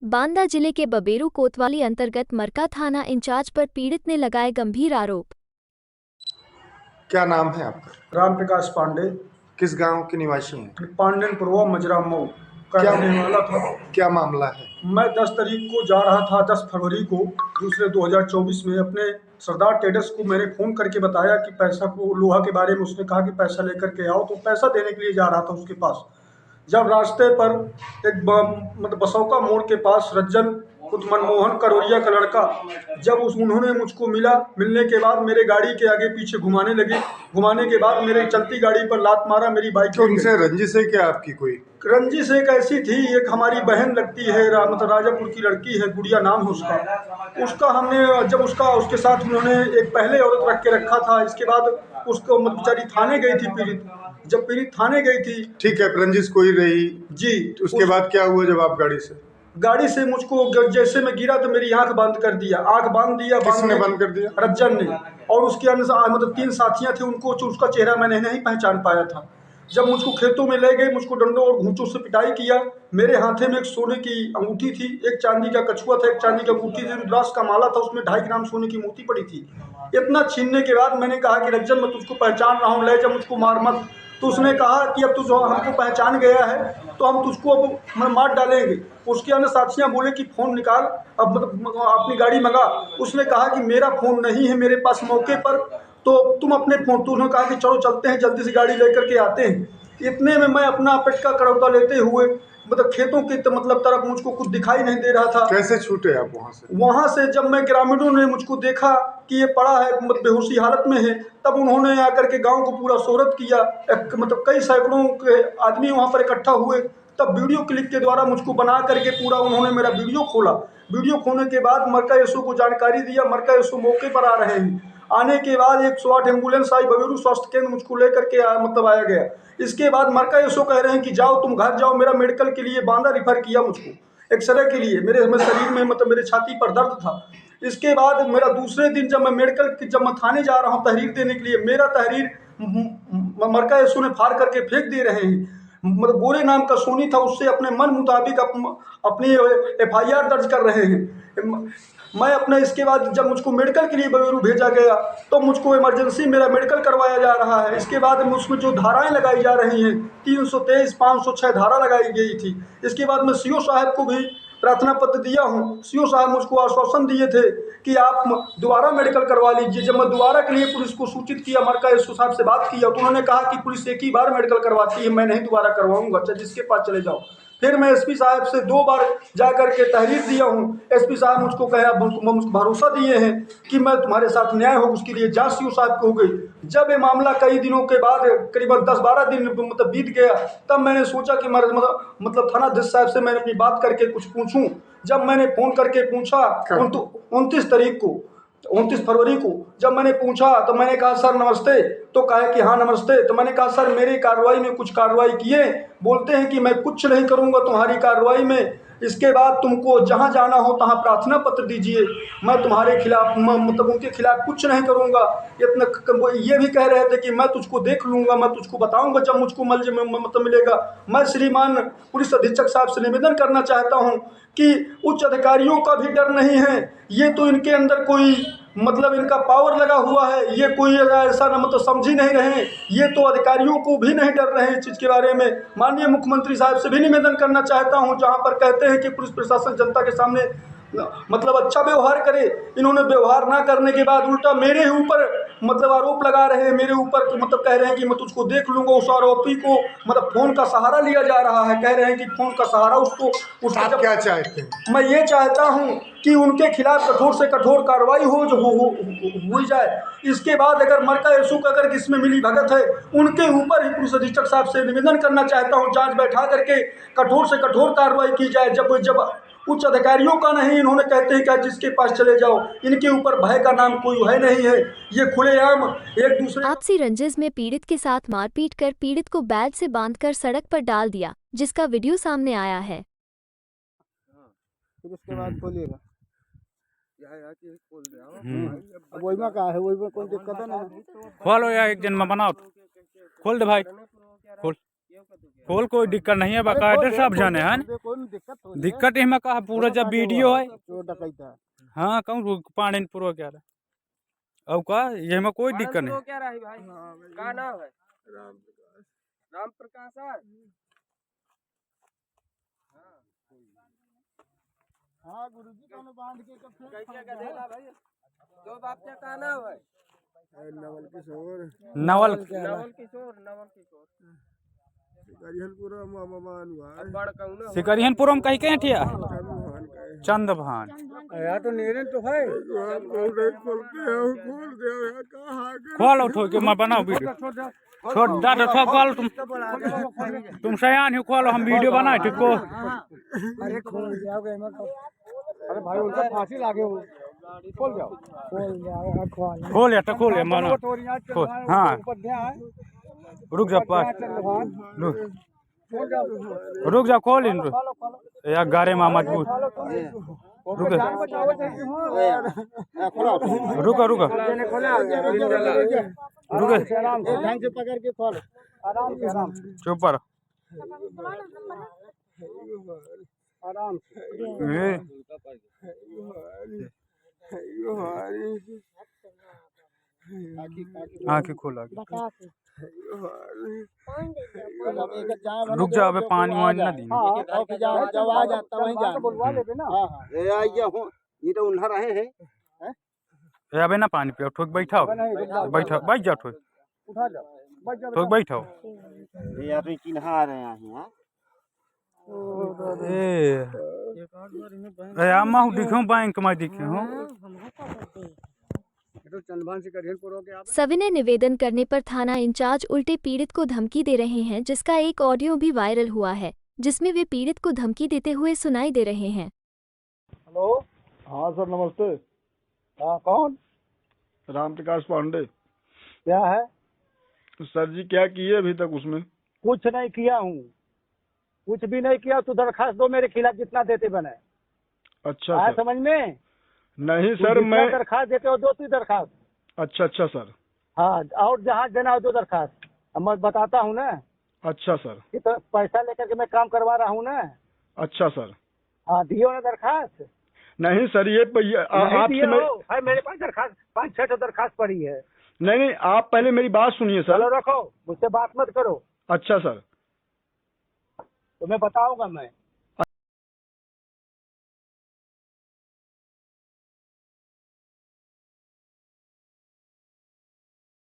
बांदा जिले के बबेरू कोतवाली अंतर्गत मरका थाना इंचार्ज पर पीड़ित ने लगाए गंभीर आरोप। क्या नाम है आपका? राम प्रकाश पांडे। किस गांव के निवासी हैं? पांडेन पुरवा मजरा मऊ का क्या रहने वाला था। क्या मामला है? मैं 10 तारीख को जा रहा था, 10 फरवरी को दूसरे 2024 में अपने सरदार ट्रेडर्स को मैंने फ़ोन करके बताया कि पैसा को लोहा के बारे में उसने कहा कि पैसा लेकर के आओ, तो पैसा देने के लिए जा रहा था उसके पास। जब रास्ते पर एक मतलब बसौका मोड़ के पास रज्जन खुद मनमोहन करोरिया का लड़का जब उन्होंने मुझको मिलने के बाद मेरे गाड़ी के आगे पीछे घुमाने लगे। घुमाने के बाद मेरे चलती गाड़ी पर लात मारा, मेरी बाइक। तो उनसे रंजिश है क्या आपकी कोई? रंजिश एक ऐसी थी, एक हमारी बहन लगती है, मतलब राजापुर की लड़की है, गुड़िया नाम है उसका हमने जब उसके साथ उन्होंने एक पहले औरत रख के रखा था। इसके बाद उसको बेचारी थाने गई थी पीड़ित। जब पीड़ित थाने गई थी, ठीक है, रंजिश कोई रही जी। उसके बाद क्या हुआ? जब आप गाड़ी से मुझको जैसे मैं गिरा तो मेरी आंख बंद कर दिया। आंख बांध दिया। किसने बंद कर दिया? रज्जन ने। और उसके अनुसार मतलब 3 साथियां थे, उनको उसका चेहरा मैंने नहीं पहचान पाया था। जब मुझको खेतों में ले गए, मुझको डंडों और घूंचों से पिटाई किया। मेरे हाथे में एक सोने की अंगूठी थी, एक चांदी का कछुआ था, एक चांदी की अंगूठी थी, रुद्राक्ष का माला था, उसमें 2.5 ग्राम सोने की मोती पड़ी थी। इतना छीनने के बाद मैंने कहा कि रज्जन मैं तुझको पहचान रहा हूँ, ले जा, मुझको मार मत। तो उसने कहा कि अब तू हमको पहचान गया है तो हम तुझको अब मार डालेंगे। उसके अन्य साथियाँ बोले कि फ़ोन निकाल, अब मतलब अपनी गाड़ी मंगा। उसने कहा कि मेरा फ़ोन नहीं है मेरे पास मौके पर, तो तुम अपने फ़ोन। तो उन्होंने कहा कि चलो चलते हैं, जल्दी से गाड़ी लेकर के आते हैं। इतने में मैं अपना पेट का करौता लेते हुए मतलब खेतों की मतलब तरफ, मुझको कुछ दिखाई नहीं दे रहा था। कैसे छूटे आप वहाँ से? वहाँ से जब मैं ग्रामीणों ने मुझको देखा कि ये पड़ा है मतलब बेहोशी हालत में है, तब उन्होंने आकर के गांव को पूरा शोहरत किया। मतलब कई सैकड़ों के आदमी वहाँ पर इकट्ठा हुए। तब वीडियो क्लिप के द्वारा मुझको बना करके पूरा उन्होंने मेरा वीडियो खोला। वीडियो खोलने के बाद मरका एसओ को जानकारी दिया। मरका एसओ मौके पर आ रहे हैं। आने के बाद 108 एम्बुलेंस आई, बबेरू स्वास्थ्य केंद्र मुझको लेकर के मतलब आया गया। इसके बाद मरका एसओ कह रहे हैं कि जाओ तुम घर जाओ। मेरा मेडिकल के लिए बांदा रिफर किया मुझको एक्सरे के लिए। मेरे शरीर में मतलब मेरे छाती पर दर्द था। इसके बाद मेरा दूसरे दिन जब मैं थाने जा रहा हूँ तहरीर देने के लिए, मेरा तहरीर मरका एसओ ने फाड़ करके फेंक दे रहे हैं। मतलब गोरे नाम का सोनी था, उससे अपने मन मुताबिक अपनी FIR दर्ज कर रहे हैं। मैं अपने इसके बाद जब मुझको मेडिकल के लिए बबेरू भेजा गया तो मुझको इमरजेंसी मेरा मेडिकल करवाया जा रहा है। इसके बाद उसमें जो धाराएं लगाई जा रही हैं, 323, 506 धारा लगाई गई थी। इसके बाद मैं CO साहब को भी प्रार्थना पत्र दिया हूँ। CO साहब मुझको आश्वासन दिए थे कि आप दोबारा मेडिकल करवा लीजिए। जब मैं दोबारा के लिए पुलिस को सूचित किया, मरका एसओ साहब से बात किया, तो उन्होंने कहा कि पुलिस एक ही बार मेडिकल करवाती है, मैं नहीं दोबारा करवाऊंगा, चाहे जिसके पास चले जाओ। फिर मैं SP साहब से 2 बार जा कर के तहरीर दिया हूँ। SP साहब मुझको मुझको भरोसा दिए हैं कि मैं तुम्हारे साथ न्याय हो, उसके लिए जाँच CO साहब को हो गई। जब ये मामला कई दिनों के बाद करीबन 10-12 दिन मतलब बीत गया, तब मैंने सोचा कि मतलब थानाध्यक्ष साहब से मैंने अपनी बात करके कुछ पूछूं। जब मैंने फ़ोन करके पूछा 29 फरवरी को जब मैंने पूछा तो मैंने कहा सर नमस्ते, तो कहा कि हाँ नमस्ते। तो मैंने कहा सर मेरी कार्रवाई में कुछ कार्रवाई किए? बोलते हैं कि मैं कुछ नहीं करूँगा तुम्हारी कार्रवाई में, इसके बाद तुमको जहाँ जाना हो तहाँ प्रार्थना पत्र दीजिए, मैं तुम्हारे खिलाफ मतलब उनके खिलाफ कुछ नहीं करूँगा। इतना ये भी कह रहे थे कि मैं तुझको देख लूँगा, मैं तुझको बताऊँगा जब मुझको मतलब मिलेगा। मैं श्रीमान पुलिस अधीक्षक साहब से निवेदन करना चाहता हूँ कि उच्च अधिकारियों का भी डर नहीं है। ये तो इनके अंदर कोई मतलब इनका पावर लगा हुआ है, ये कोई ऐसा न मतलब समझ ही नहीं रहे। ये तो अधिकारियों को भी नहीं डर रहे हैं इस चीज़ के बारे में। माननीय मुख्यमंत्री साहब से भी निवेदन करना चाहता हूं, जहां पर कहते हैं कि पुलिस प्रशासन जनता के सामने मतलब अच्छा व्यवहार करे, इन्होंने व्यवहार ना करने के बाद उल्टा मेरे ऊपर मतलब आरोप लगा रहे हैं, मेरे ऊपर मतलब कह रहे हैं कि मैं तुझको देख लूंगा। उस आरोपी को मतलब फ़ोन का सहारा लिया जा रहा है, कह रहे हैं कि फ़ोन का सहारा उसको आप क्या चाहते हैं? मैं ये चाहता हूं कि उनके खिलाफ कठोर से कठोर कार्रवाई हो जाए। इसके बाद अगर मरका एसओ का अगर इसमें मिली भगत है, उनके ऊपर ही पुलिस अधीक्षक साहब से निवेदन करना चाहता हूं, जांच बैठा करके कठोर से कठोर कार्रवाई की जाए। जब उच्च अधिकारियों का नहीं, इन्होंने कहते हैं कि जिसके पास चले जाओ, इनके ऊपर भय का नाम कोई है नहीं है। ये खुलेआम एक दूसरे आपसी रंजिश में पीड़ित के साथ मारपीट कर पीड़ित को बैग से बांधकर सड़क पर डाल दिया, जिसका वीडियो सामने आया है। फिर उसके बाद खोलिएगा। अब वही में कहा है, वही में कोई दिक्कत है ना। खोलो या एक जन में बनाओ, खोल दे भाई, खोल। खोल, कोई दिक्कत नहीं है, बाकायदे सब जाने हैं। कोई दिक्कत हो दिक्कत इसमें कहा पूरा जब वीडियो है। चोर डकैता हाँ कहूँ पानी पूरा क्या रहा अब का ये में कोई दिक्कत नहीं। क्या रहा है भाई? का नाम है? राम प्रकाश सर। हाँ गुरुजी कौन बांध के कब फिर कैसे गधेला भाई? दो बाप का नाम है? नवल किशोर नवल नवल किशोर। करिहनपुरा मामान हुआ अब बड़ कहूँ ना सिकरियनपुरम कहीं कहीं ठिया चंदभान। यार तो नीरे तो है खोल उठो के मैं बनाओ वीडियो। छोड़ दादा थोड़ा खोल तुम सयान हो, खोलो हम वीडियो बनाए ठीक को। अरे खोल जाओगे अरे भाई उनका फांसी लागे हो खोल जाओ खोल या तो खोल या मानो खोल। हाँ रुक जा पास रुक जा खोल इन यार गारे में मजबूत रुक रुक रुक रुक ढंग से पकड़ के खोल आराम से आराम चुप पर आराम आँखें खोला रुक रुक जा अबे पानी वानी ना दी जब आ जाता वहीं जा बुलवा लेबे ना हां ये तो उन्हा रहे हैं ए अबे ना पानी पियो ठोक बैठाओ बैठा बैठ जाओ ठोक उठा जाओ ठोक बैठाओ। ये यार चिन्हा रहे हैं ए अम्मा हूँ दिखूं बैंक में दिखे हूँ। तो चंदभान से करियनपुर हो गया। सविनय निवेदन करने पर थाना इंचार्ज उल्टे पीड़ित को धमकी दे रहे हैं, जिसका एक ऑडियो भी वायरल हुआ है जिसमें वे पीड़ित को धमकी देते हुए सुनाई दे रहे हैं। हेलो। हाँ सर नमस्ते। हाँ कौन? राम प्रकाश पांडे। क्या है? तो सर जी क्या किए अभी तक उसमें? कुछ नहीं किया हूँ, कुछ भी नहीं किया। तू दरखास्त दो मेरे खिलाफ जितना देते बने। अच्छा आया सर। समझ में? नहीं सर मैं दरखास्त देते हो दो तू दरखास्त। अच्छा अच्छा सर। हाँ और जहाँ देना हो दो दरखास्त। अब मैं बताता हूँ ना। अच्छा सर। कि तो पैसा लेकर के मैं काम करवा रहा हूँ ना। अच्छा सर। हाँ दियो ना दरखास्त। नहीं सर ये आपसे है मेरे पास दरखास्त 5-6 दरखास्त पड़ी है। नहीं नहीं आप पहले मेरी बात सुनिए सर। चलो रखो, मुझसे बात मत करो। अच्छा सर। तो मैं बताऊंगा मैं।